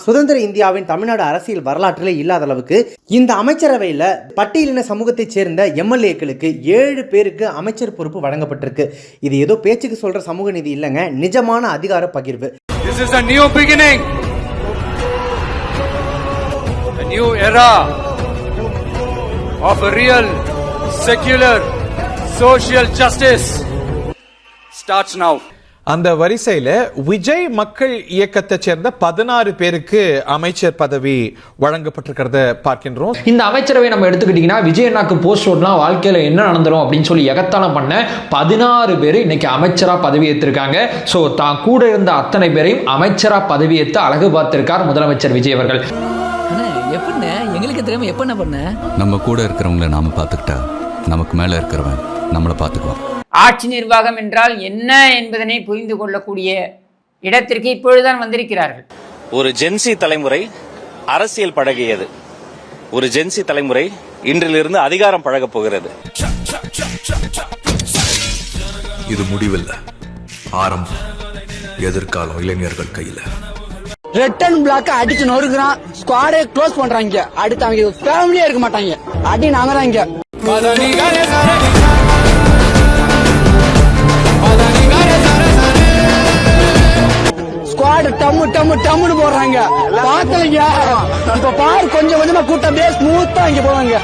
சுதந்திர இந்தியாவின் தமிழ்நாடு அரசியல் வரலாற்றிலே இல்லாத அளவுக்கு இந்த அமைச்சரவையில் பட்டியலின சமூகத்தைச் சேர்ந்த எம்எல்ஏக்களுக்கு 7 பேருக்கு அமைச்சர் பொறுப்பு வழங்கப்பட்டிருக்கு. இது ஏதோ பேச்சுக்கு சொல்ற சமூக நீதி இல்லைங்க, நிஜமான அதிகார பகிர்வு. This is a new beginning, a new era of a real secular social justice starts now. அந்த வரிசையில விஜய் மக்கள் இயக்கத்தை சேர்ந்த 16 பேருக்கு அமைச்சர் பதவி வழங்கப்பட்டிருக்கிறத பார்க்கின்றோம். இந்த அமைச்சரவை நம்ம எடுத்துக்கிட்டீங்கன்னா விஜய் அண்ணாக்கு போஸ்ட் ஓட்லாம் வாழ்க்கையில என்ன நடந்துரும் அப்படின்னு சொல்லி எகத்தாளம் பண்ண 16 பேர் இன்னைக்கு அமைச்சரா பதவி ஏற்றிருக்காங்க. ஸோ தான் கூட இருந்த அத்தனை பேரையும் அமைச்சரா பதவி ஏற்று அழகு பார்த்திருக்கார் முதலமைச்சர் விஜய் அவர்கள். எப்படின்னு எங்களுக்கு தெரியாம எப்ப என்ன பண்ண? நம்ம கூட இருக்கிறவங்களை நாம பார்த்துக்கிட்டா நமக்கு மேல இருக்கிறவன் நம்மளை பார்த்துக்குவான். ஆட்சி நிர்வாகம் என்றால் என்ன என்பதனை புரிந்து கொள்ளக்கூடிய இடத்திற்கு இப்பொழுதுதான் வந்திருக்கிறார்கள். ஒரு ஜென்சி தலைமுறை அரசியல் பழகியது. ஒரு ஜென்சி தலைமுறை இன்றிலிருந்து அதிகாரம் பழகப் போகிறது. இது முடிவில்லை, ஆரம்பம். எதிர்காலம் இளைஞர்கள் கையில. ரெட் அண்ட் பிளாக் அடிச்சு நொறுக்குறான், ஸ்குவாடே க்ளோஸ் பண்றாங்க. அடுத்து அவங்க ஃபேமிலியே இருக்க மாட்டாங்க, அடி நாங்க தான் இங்க. ஸ்குவாட் டம்மு டம்மு டம்முன்னு போடுறாங்க. பாத்தலைங்க, இப்ப பாரு கொஞ்சம் கொஞ்சமா கூட்டம் ஸ்மூத்தா இங்க போவாங்க.